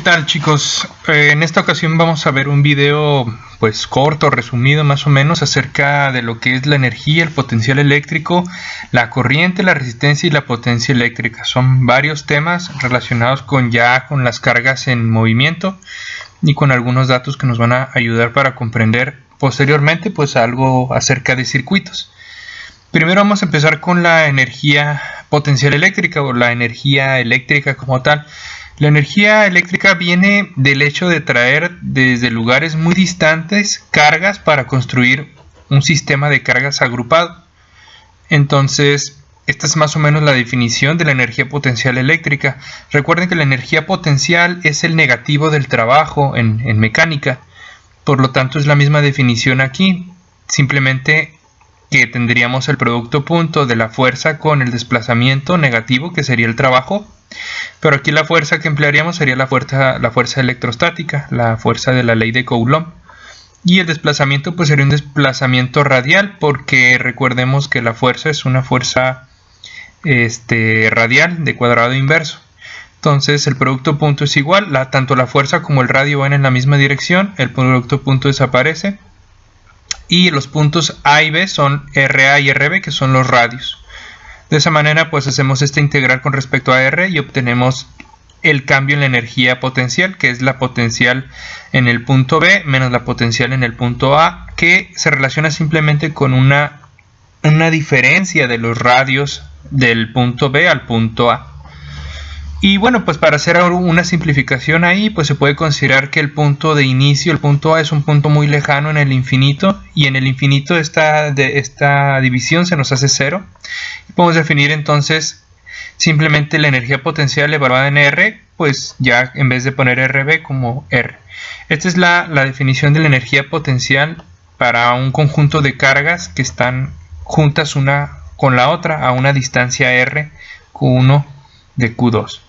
tal, chicos? En esta ocasión vamos a ver un video pues corto, resumido más o menos acerca de lo que es la energía, el potencial eléctrico, la corriente, la resistencia y la potencia eléctrica. Son varios temas relacionados con las cargas en movimiento y con algunos datos que nos van a ayudar para comprender posteriormente pues algo acerca de circuitos. Primero vamos a empezar con la energía potencial eléctrica o la energía eléctrica como tal. La energía eléctrica viene del hecho de traer desde lugares muy distantes cargas para construir un sistema de cargas agrupado. Entonces, esta es más o menos la definición de la energía potencial eléctrica. Recuerden que la energía potencial es el negativo del trabajo en mecánica. Por lo tanto, es la misma definición aquí. Simplemente que tendríamos el producto punto de la fuerza con el desplazamiento negativo, que sería el trabajo. Pero aquí la fuerza que emplearíamos sería la fuerza electrostática, la fuerza de la ley de Coulomb. Y el desplazamiento pues sería un desplazamiento radial, porque recordemos que la fuerza es una fuerza radial de cuadrado inverso. Entonces el producto punto es igual, tanto la fuerza como el radio van en la misma dirección, el producto punto desaparece. Y los puntos A y B son RA y RB, que son los radios. De esa manera pues hacemos esta integral con respecto a R y obtenemos el cambio en la energía potencial, que es la potencial en el punto B menos la potencial en el punto A, que se relaciona simplemente con una diferencia de los radios del punto B al punto A. Y bueno, pues para hacer una simplificación ahí, pues se puede considerar que el punto de inicio, el punto A, es un punto muy lejano en el infinito, y en el infinito esta división se nos hace 0. Y podemos definir entonces simplemente la energía potencial evaluada en R, pues ya en vez de poner RB como R. Esta es la definición de la energía potencial para un conjunto de cargas que están juntas una con la otra a una distancia R, Q1 de Q2.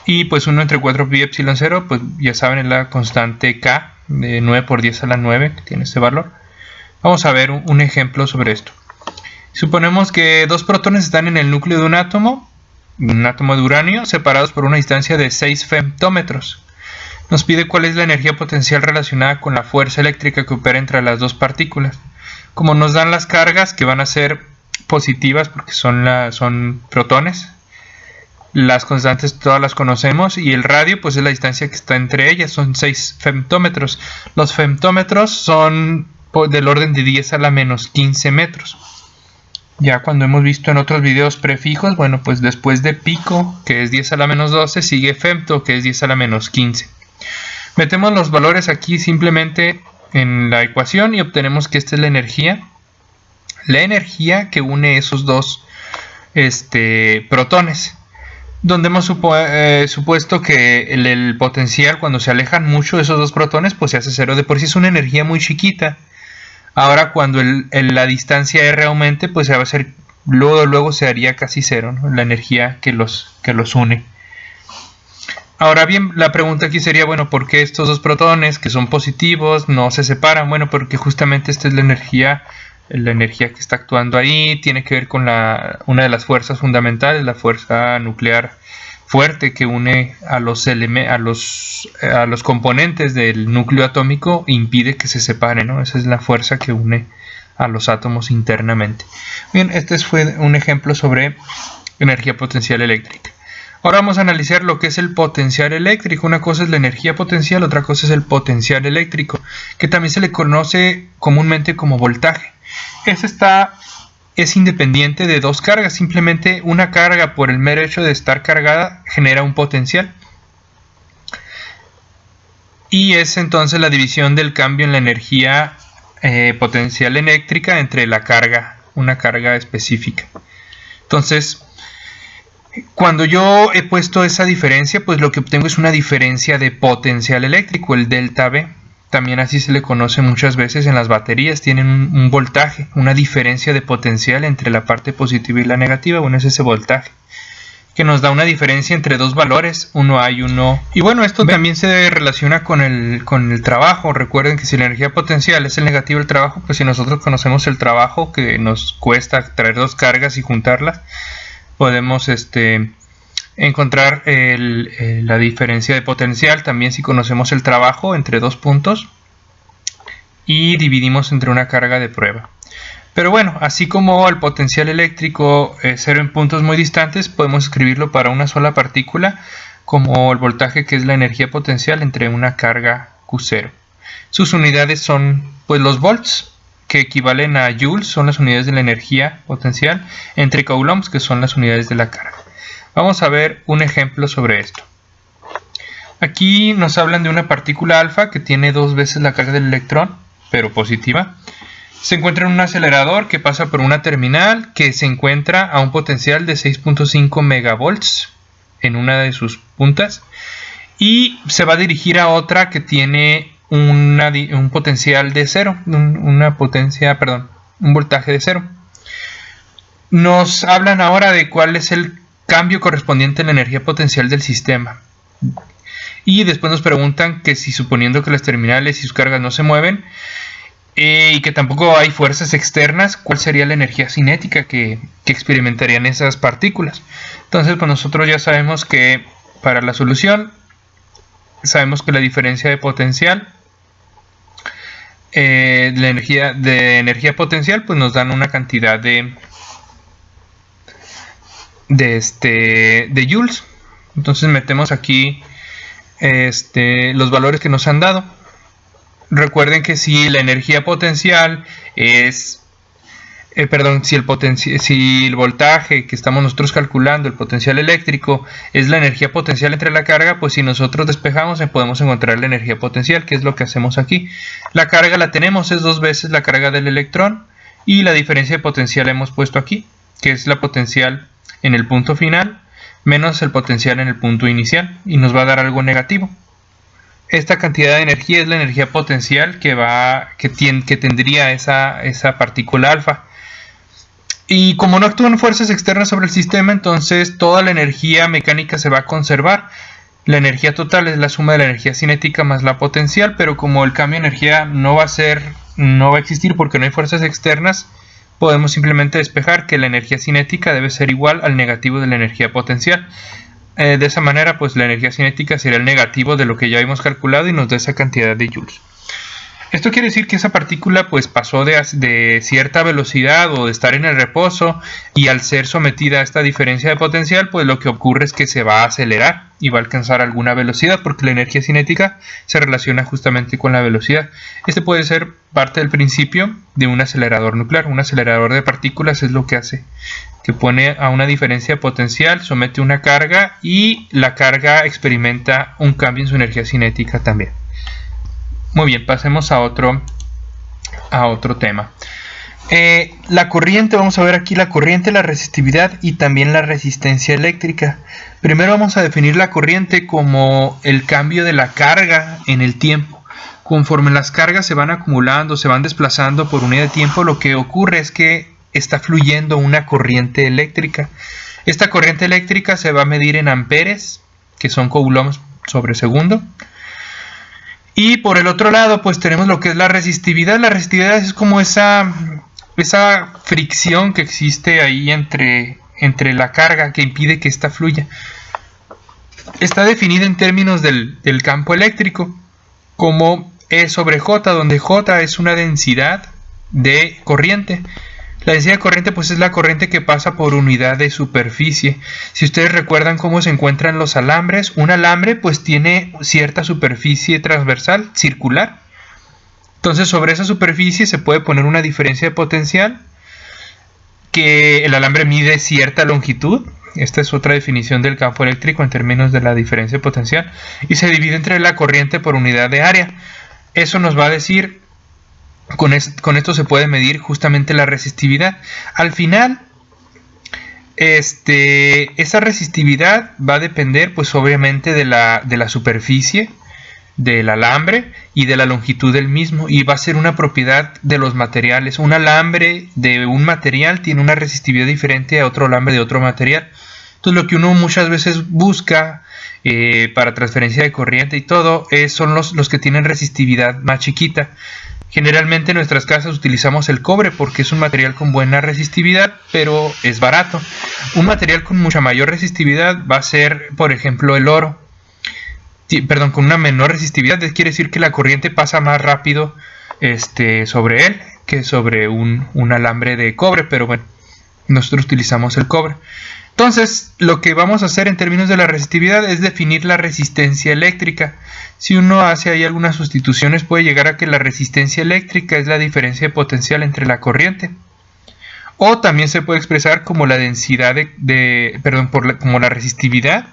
Y pues 1 entre 4 pi epsilon 0, pues ya saben, es la constante K de 9 por 10 a la 9, que tiene este valor. Vamos a ver un ejemplo sobre esto. Suponemos que dos protones están en el núcleo de un átomo de uranio, separados por una distancia de 6 femtómetros. Nos pide cuál es la energía potencial relacionada con la fuerza eléctrica que opera entre las dos partículas. Como nos dan las cargas que van a ser positivas porque son protones, las constantes todas las conocemos, y el radio pues es la distancia que está entre ellas, son 6 femtómetros. Los femtómetros son del orden de 10 a la menos 15 metros. Ya cuando hemos visto en otros videos prefijos, bueno, pues después de pico, que es 10 a la menos 12, sigue femto, que es 10 a la menos 15. Metemos los valores aquí simplemente en la ecuación y obtenemos que esta es la energía que une esos dos protones, donde hemos supuesto que el potencial, cuando se alejan mucho esos dos protones, pues se hace cero. De por sí es una energía muy chiquita. Ahora cuando la distancia R aumente, pues se va a hacer, luego se haría casi cero, ¿no? La energía que los une. Ahora bien, la pregunta aquí sería, bueno, ¿por qué estos dos protones que son positivos no se separan? Bueno, porque justamente esta es la energía que está actuando ahí. Tiene que ver con una de las fuerzas fundamentales, la fuerza nuclear fuerte que une a los componentes del núcleo atómico e impide que se separen, ¿no? Esa es la fuerza que une a los átomos internamente. Bien, este fue un ejemplo sobre energía potencial eléctrica. Ahora vamos a analizar lo que es el potencial eléctrico. Una cosa es la energía potencial, otra cosa es el potencial eléctrico, que también se le conoce comúnmente como voltaje. Es independiente de dos cargas. Simplemente una carga, por el mero hecho de estar cargada, genera un potencial. Y es entonces la división del cambio en la energía potencial eléctrica entre una carga específica. Entonces, cuando yo he puesto esa diferencia, pues lo que obtengo es una diferencia de potencial eléctrico, el delta V. También así se le conoce muchas veces en las baterías. Tienen un voltaje, una diferencia de potencial entre la parte positiva y la negativa. Bueno, es ese voltaje que nos da una diferencia entre dos valores, uno A y uno. Y bueno, esto también se relaciona con el trabajo. Recuerden que si la energía potencial es el negativo del trabajo, pues si nosotros conocemos el trabajo que nos cuesta traer dos cargas y juntarlas, podemos encontrar la diferencia de potencial también si conocemos el trabajo entre dos puntos y dividimos entre una carga de prueba. Pero bueno, así como el potencial eléctrico es 0 en puntos muy distantes, podemos escribirlo para una sola partícula como el voltaje, que es la energía potencial entre una carga Q0. Sus unidades son pues los volts, que equivalen a joules, son las unidades de la energía potencial, entre coulombs, que son las unidades de la carga. Vamos a ver un ejemplo sobre esto. Aquí nos hablan de una partícula alfa que tiene 2 veces la carga del electrón, pero positiva. Se encuentra en un acelerador que pasa por una terminal que se encuentra a un potencial de 6.5 megavolts en una de sus puntas y se va a dirigir a otra que tiene un potencial de 0, un voltaje de 0. Nos hablan ahora de cuál es el cambio correspondiente a la energía potencial del sistema. Y después nos preguntan que si, suponiendo que las terminales y sus cargas no se mueven, y que tampoco hay fuerzas externas, ¿cuál sería la energía cinética que experimentarían esas partículas? Entonces, pues nosotros ya sabemos que para la solución, sabemos que la diferencia de potencial, de energía potencial, pues nos dan una cantidad de joules. Entonces metemos aquí los valores que nos han dado. Recuerden que si la energía potencial es, si el voltaje que estamos nosotros calculando, el potencial eléctrico, es la energía potencial entre la carga, pues si nosotros despejamos podemos encontrar la energía potencial, que es lo que hacemos aquí. La carga la tenemos, es 2 veces la carga del electrón, y la diferencia de potencial hemos puesto aquí, que es la potencial en el punto final menos el potencial en el punto inicial, y nos va a dar algo negativo. Esta cantidad de energía es la energía potencial que tendría esa partícula alfa. Y como no actúan fuerzas externas sobre el sistema, entonces toda la energía mecánica se va a conservar. La energía total es la suma de la energía cinética más la potencial, pero como el cambio de energía no va a existir porque no hay fuerzas externas, podemos simplemente despejar que la energía cinética debe ser igual al negativo de la energía potencial. De esa manera, pues la energía cinética sería el negativo de lo que ya habíamos calculado y nos da esa cantidad de joules. Esto quiere decir que esa partícula pues pasó de cierta velocidad o de estar en el reposo, y al ser sometida a esta diferencia de potencial, pues lo que ocurre es que se va a acelerar y va a alcanzar alguna velocidad, porque la energía cinética se relaciona justamente con la velocidad. Este puede ser parte del principio de un acelerador nuclear. Un acelerador de partículas es lo que hace, que pone a una diferencia de potencial, somete una carga y la carga experimenta un cambio en su energía cinética también. Muy bien, pasemos a otro tema. La corriente, vamos a ver aquí la corriente, la resistividad y también la resistencia eléctrica. Primero vamos a definir la corriente como el cambio de la carga en el tiempo. Conforme las cargas se van acumulando, se van desplazando por unidad de tiempo, lo que ocurre es que está fluyendo una corriente eléctrica. Esta corriente eléctrica se va a medir en amperes, que son coulombs sobre segundo. Y por el otro lado, pues tenemos lo que es la resistividad. La resistividad es como esa fricción que existe ahí entre la carga que impide que ésta fluya. Está definida en términos del campo eléctrico como E sobre J, donde J es una densidad de corriente. La densidad de corriente pues es la corriente que pasa por unidad de superficie. Si ustedes recuerdan cómo se encuentran los alambres, un alambre pues tiene cierta superficie transversal, circular. Entonces sobre esa superficie se puede poner una diferencia de potencial, que el alambre mide cierta longitud. Esta es otra definición del campo eléctrico en términos de la diferencia de potencial. Y se divide entre la corriente por unidad de área. Eso nos va a decir... Con esto se puede medir justamente la resistividad. Al final, esa resistividad va a depender, pues obviamente, de la superficie del alambre y de la longitud del mismo, y va a ser una propiedad de los materiales. Un alambre de un material tiene una resistividad diferente a otro alambre de otro material. Entonces, lo que uno muchas veces busca para transferencia de corriente y todo son los que tienen resistividad más chiquita. Generalmente en nuestras casas utilizamos el cobre porque es un material con buena resistividad, pero es barato. Un material con mucha mayor resistividad va a ser, por ejemplo, el oro. Perdón, con una menor resistividad, quiere decir que la corriente pasa más rápido sobre él que sobre un alambre de cobre, pero bueno, nosotros utilizamos el cobre. Entonces, lo que vamos a hacer en términos de la resistividad es definir la resistencia eléctrica. Si uno hace ahí algunas sustituciones, puede llegar a que la resistencia eléctrica es la diferencia de potencial entre la corriente. O también se puede expresar como la densidad como la resistividad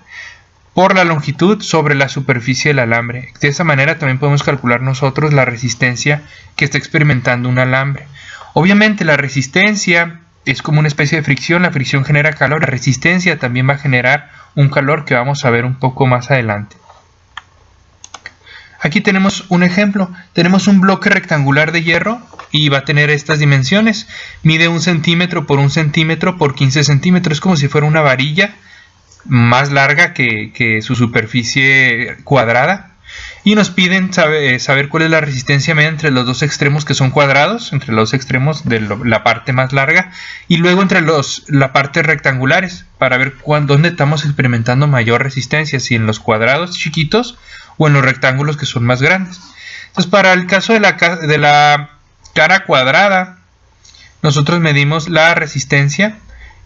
por la longitud sobre la superficie del alambre. De esa manera también podemos calcular nosotros la resistencia que está experimentando un alambre. Obviamente la resistencia es como una especie de fricción, la fricción genera calor, la resistencia también va a generar un calor que vamos a ver un poco más adelante. Aquí tenemos un ejemplo, tenemos un bloque rectangular de hierro y va a tener estas dimensiones, mide 1 centímetro por 1 centímetro por 15 centímetros, es como si fuera una varilla más larga que su superficie cuadrada. Y nos piden saber cuál es la resistencia media entre los dos extremos que son cuadrados, entre los dos extremos de la parte más larga, y luego entre las partes rectangulares, para ver dónde estamos experimentando mayor resistencia, si en los cuadrados chiquitos o en los rectángulos que son más grandes. Entonces, para el caso de la cara cuadrada, nosotros medimos la resistencia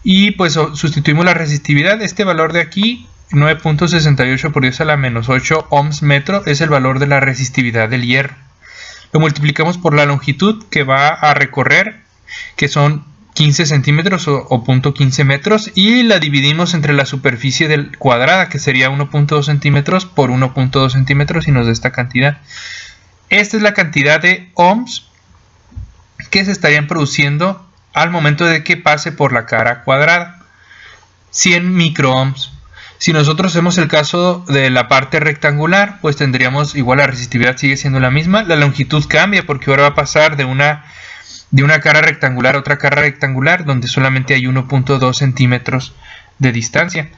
y pues sustituimos la resistividad. Este valor de aquí, 9.68 por 10 a la menos 8 ohms metro, es el valor de la resistividad del hierro. Lo multiplicamos por la longitud que va a recorrer, que son 15 centímetros o 0.15 metros, y la dividimos entre la superficie del cuadrada, que sería 1.2 centímetros por 1.2 centímetros, y nos da esta cantidad. Esta es la cantidad de ohms que se estarían produciendo al momento de que pase por la cara cuadrada. 100 microohms. Si nosotros hacemos el caso de la parte rectangular, pues tendríamos igual, la resistividad sigue siendo la misma. La longitud cambia porque ahora va a pasar de una cara rectangular a otra cara rectangular, donde solamente hay 1.2 centímetros de distancia.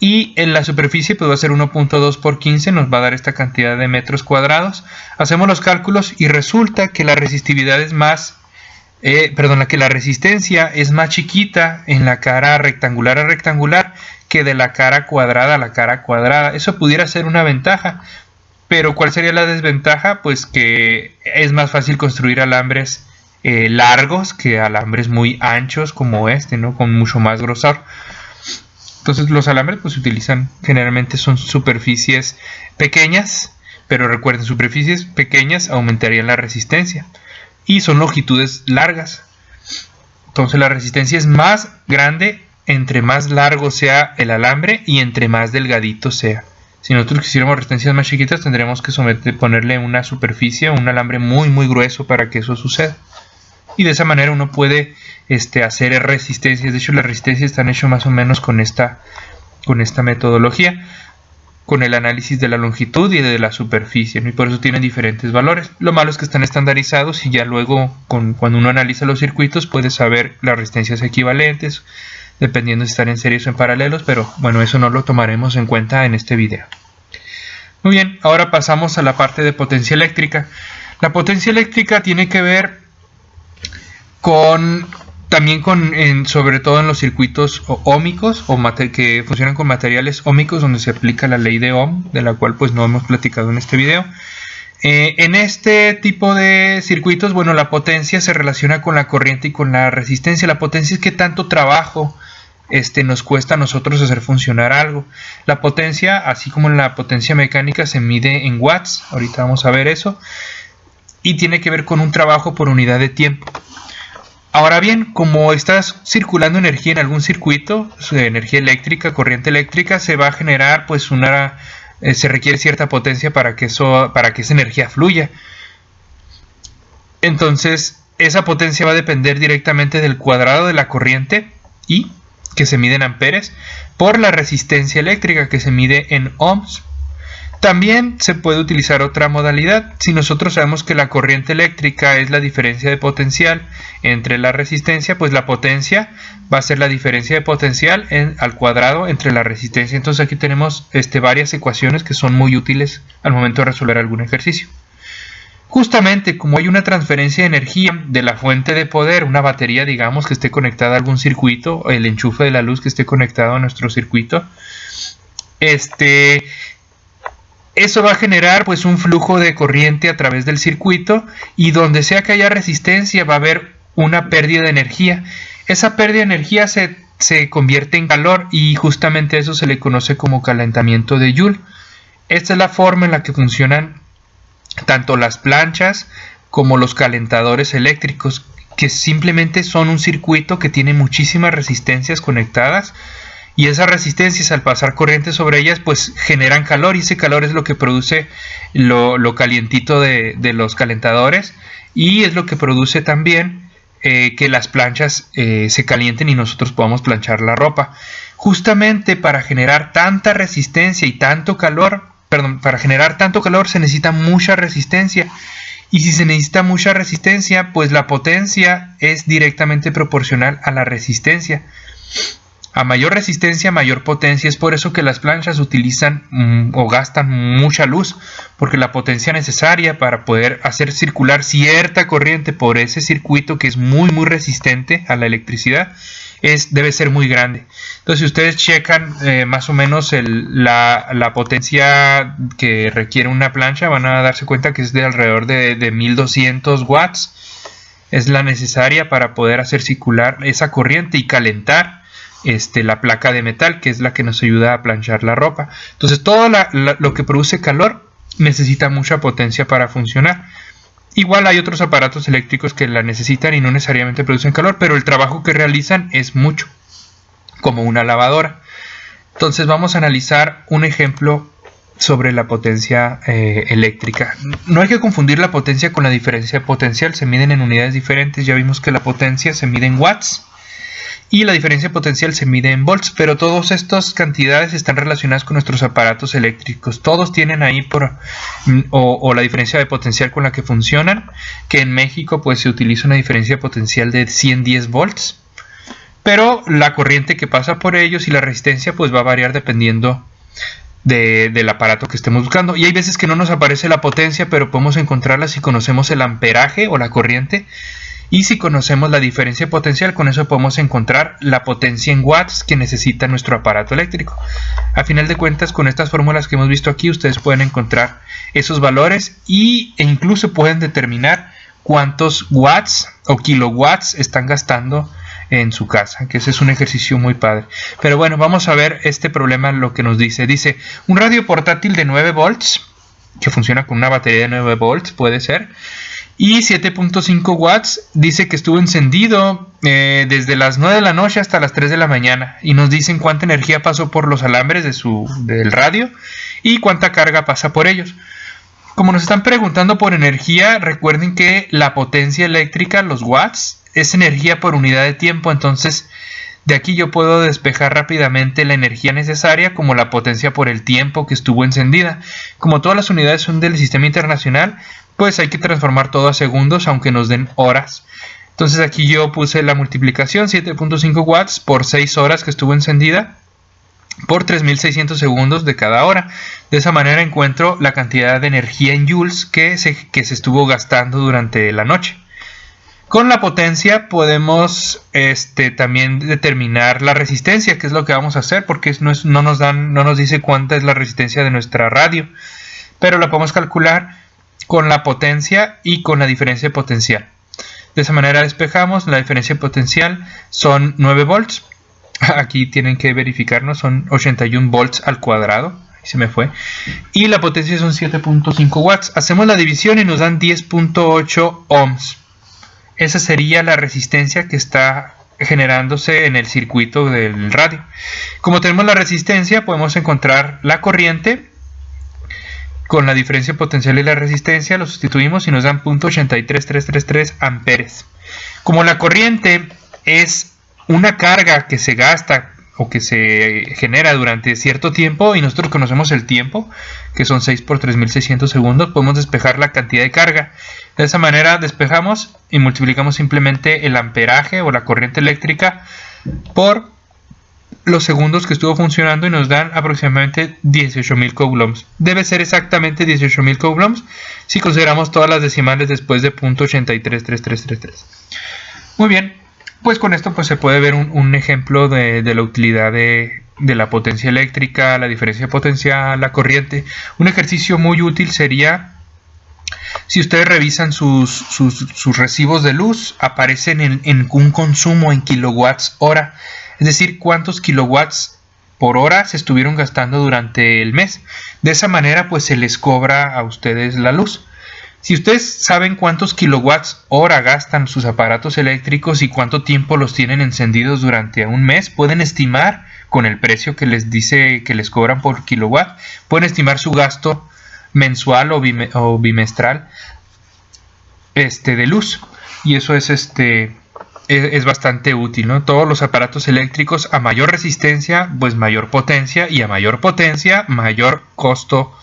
Y en la superficie pues va a ser 1.2 por 15, nos va a dar esta cantidad de metros cuadrados. Hacemos los cálculos y resulta que la resistividad es la resistencia es más chiquita en la cara rectangular a rectangular que de la cara cuadrada a la cara cuadrada. Eso pudiera ser una ventaja, pero ¿cuál sería la desventaja? Pues que es más fácil construir alambres largos que alambres muy anchos como este, ¿no? Con mucho más grosor. Entonces los alambres pues se utilizan, generalmente son superficies pequeñas, pero recuerden, superficies pequeñas aumentarían la resistencia y son longitudes largas. Entonces la resistencia es más grande entre más largo sea el alambre y entre más delgadito sea. Si nosotros quisiéramos resistencias más chiquitas, tendríamos que ponerle una superficie o un alambre muy muy grueso para que eso suceda. Y de esa manera uno puede hacer resistencias. De hecho, las resistencias están hechas más o menos con esta metodología, con el análisis de la longitud y de la superficie, ¿no? Y por eso tienen diferentes valores. Lo malo es que están estandarizados y ya luego cuando uno analiza los circuitos puede saber las resistencias equivalentes, dependiendo si están en series o en paralelos, pero bueno, eso no lo tomaremos en cuenta en este video. Muy bien, ahora pasamos a la parte de potencia eléctrica. La potencia eléctrica tiene que ver sobre todo en los circuitos óhmicos que funcionan con materiales óhmicos, donde se aplica la ley de Ohm, de la cual pues no hemos platicado en este video. En este tipo de circuitos, bueno, la potencia se relaciona con la corriente y con la resistencia. La potencia es qué tanto trabajo nos cuesta a nosotros hacer funcionar algo. La potencia, así como la potencia mecánica, se mide en watts. Ahorita vamos a ver eso. Y tiene que ver con un trabajo por unidad de tiempo. Ahora bien, como está circulando energía en algún circuito, energía eléctrica, corriente eléctrica, se va a generar pues se requiere cierta potencia para que esa energía fluya. Entonces, esa potencia va a depender directamente del cuadrado de la corriente I, que se mide en amperes, por la resistencia eléctrica, que se mide en ohms. También se puede utilizar otra modalidad. Si nosotros sabemos que la corriente eléctrica es la diferencia de potencial entre la resistencia, pues la potencia va a ser la diferencia de potencial al cuadrado entre la resistencia. Entonces aquí tenemos varias ecuaciones que son muy útiles al momento de resolver algún ejercicio. Justamente como hay una transferencia de energía de la fuente de poder, una batería, digamos, que esté conectada a algún circuito, el enchufe de la luz que esté conectado a nuestro circuito, eso va a generar pues un flujo de corriente a través del circuito, y donde sea que haya resistencia va a haber una pérdida de energía. Esa pérdida de energía se convierte en calor, y justamente eso se le conoce como calentamiento de Joule. Esta es la forma en la que funcionan tanto las planchas como los calentadores eléctricos, que simplemente son un circuito que tiene muchísimas resistencias conectadas, y esas resistencias, al pasar corriente sobre ellas, pues generan calor, y ese calor es lo que produce lo calientito de los calentadores, y es lo que produce también que las planchas se calienten y nosotros podamos planchar la ropa. Justamente para generar tanta resistencia y tanto calor, para generar tanto calor se necesita mucha resistencia, y si se necesita mucha resistencia, pues la potencia es directamente proporcional a la resistencia. A mayor resistencia, mayor potencia. Es por eso que las planchas utilizan o gastan mucha luz, porque la potencia necesaria para poder hacer circular cierta corriente por ese circuito, que es muy resistente a la electricidad, debe ser muy grande. Entonces, si ustedes checan más o menos la potencia que requiere una plancha, van a darse cuenta que es de alrededor de 1200 watts. Es la necesaria para poder hacer circular esa corriente y calentar la placa de metal, que es la que nos ayuda a planchar la ropa. Entonces, todo lo que produce calor necesita mucha potencia para funcionar. Igual hay otros aparatos eléctricos que la necesitan y no necesariamente producen calor, pero el trabajo que realizan es mucho, como una lavadora. Entonces vamos a analizar un ejemplo sobre la potencia eléctrica. No hay que confundir la potencia con la diferencia potencial, se miden en unidades diferentes. Ya vimos que la potencia se mide en watts y la diferencia potencial se mide en volts, pero todas estas cantidades están relacionadas con nuestros aparatos eléctricos. Todos tienen ahí la diferencia de potencial con la que funcionan, que en México pues se utiliza una diferencia potencial de 110 volts, pero la corriente que pasa por ellos y la resistencia pues va a variar dependiendo del aparato que estemos buscando. Y hay veces que no nos aparece la potencia, pero podemos encontrarla si conocemos el amperaje o la corriente. Y si conocemos la diferencia potencial, con eso podemos encontrar la potencia en watts que necesita nuestro aparato eléctrico. A final de cuentas, con estas fórmulas que hemos visto aquí, ustedes pueden encontrar esos valores e incluso pueden determinar cuántos watts o kilowatts están gastando en su casa, que ese es un ejercicio muy padre. Pero bueno, vamos a ver este problema, lo que nos dice. Dice, un radio portátil de 9 volts, que funciona con una batería de 9 volts, puede ser, y 7.5 watts, dice que estuvo encendido desde las 9 de la noche hasta las 3 de la mañana, y nos dicen cuánta energía pasó por los alambres del radio y cuánta carga pasa por ellos. Como nos están preguntando por energía, recuerden que la potencia eléctrica, los watts, es energía por unidad de tiempo. Entonces de aquí yo puedo despejar rápidamente la energía necesaria como la potencia por el tiempo que estuvo encendida. Como todas las unidades son del sistema internacional, pues hay que transformar todo a segundos, aunque nos den horas. Entonces aquí yo puse la multiplicación, 7.5 watts por 6 horas que estuvo encendida, por 3600 segundos de cada hora. De esa manera encuentro la cantidad de energía en joules que se estuvo gastando durante la noche. Con la potencia podemos también determinar la resistencia, que es lo que vamos a hacer, porque no nos dice cuánta es la resistencia de nuestra radio, pero la podemos calcular con la potencia y con la diferencia potencial. De esa manera despejamos. La diferencia potencial son 9 volts. Aquí tienen que verificarnos, son 81 volts al cuadrado. Ahí se me fue. Y la potencia son 7.5 watts. Hacemos la división y nos dan 10.8 ohms. Esa sería la resistencia que está generándose en el circuito del radio. Como tenemos la resistencia, podemos encontrar la corriente. Con la diferencia potencial y la resistencia lo sustituimos y nos dan 0.83333 amperes. Como la corriente es una carga que se gasta o que se genera durante cierto tiempo, y nosotros conocemos el tiempo, que son 6 por 3600 segundos, podemos despejar la cantidad de carga. De esa manera despejamos y multiplicamos simplemente el amperaje o la corriente eléctrica por los segundos que estuvo funcionando y nos dan aproximadamente 18.000 coulombs. Debe ser exactamente 18.000 coulombs si consideramos todas las decimales después de .833333. Muy bien, pues con esto pues se puede ver un ejemplo de la utilidad de la potencia eléctrica, la diferencia potencial, la corriente. Un ejercicio muy útil sería, si ustedes revisan sus recibos de luz, aparecen en un consumo en kilowatts hora. Es decir, cuántos kilowatts por hora se estuvieron gastando durante el mes. De esa manera pues se les cobra a ustedes la luz. Si ustedes saben cuántos kilowatts hora gastan sus aparatos eléctricos y cuánto tiempo los tienen encendidos durante un mes, pueden estimar con el precio que les dice que les cobran por kilowatt, pueden estimar su gasto mensual o bimestral de luz. Y eso es bastante útil, ¿no? Todos los aparatos eléctricos, a mayor resistencia, pues mayor potencia, y a mayor potencia, mayor costo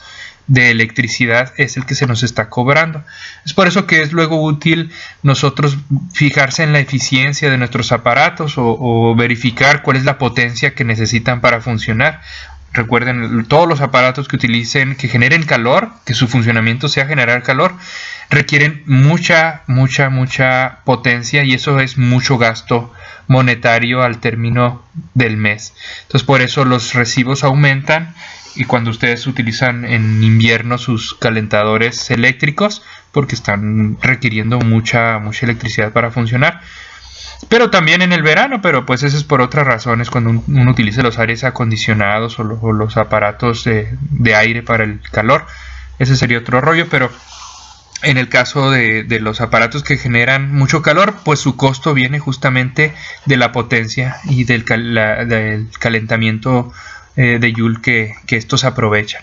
de electricidad es el que se nos está cobrando. Es por eso que es luego útil nosotros fijarse en la eficiencia de nuestros aparatos o verificar cuál es la potencia que necesitan para funcionar. Recuerden, todos los aparatos que generen calor, que su funcionamiento sea generar calor, requieren mucha potencia, y eso es mucho gasto monetario al término del mes. Entonces por eso los recibos aumentan, y cuando ustedes utilizan en invierno sus calentadores eléctricos, porque están requiriendo mucha electricidad para funcionar. Pero también en el verano, pero pues eso es por otras razones, cuando uno utiliza los aires acondicionados o los aparatos de aire para el calor. Ese sería otro rollo, pero en el caso de los aparatos que generan mucho calor, pues su costo viene justamente de la potencia y del calentamiento de Joule que estos aprovechan.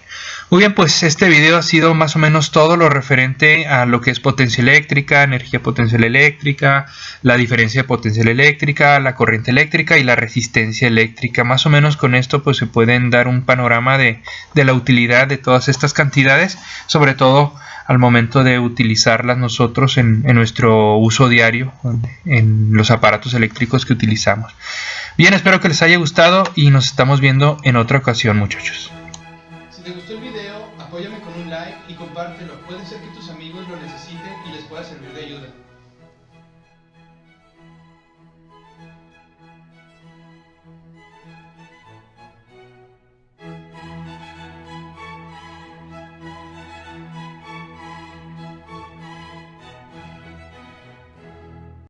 Muy bien, pues este video ha sido más o menos todo lo referente a lo que es potencia eléctrica, energía potencial eléctrica, la diferencia de potencial eléctrica, la corriente eléctrica y la resistencia eléctrica. Más o menos con esto pues se pueden dar un panorama de la utilidad de todas estas cantidades, sobre todo al momento de utilizarlas nosotros en nuestro uso diario, en los aparatos eléctricos que utilizamos. Bien, espero que les haya gustado y nos estamos viendo en otra ocasión, muchachos. Si te gustó el video, apóyame con un like y compártelo. Puede ser que tus amigos lo necesiten y les pueda servir de ayuda.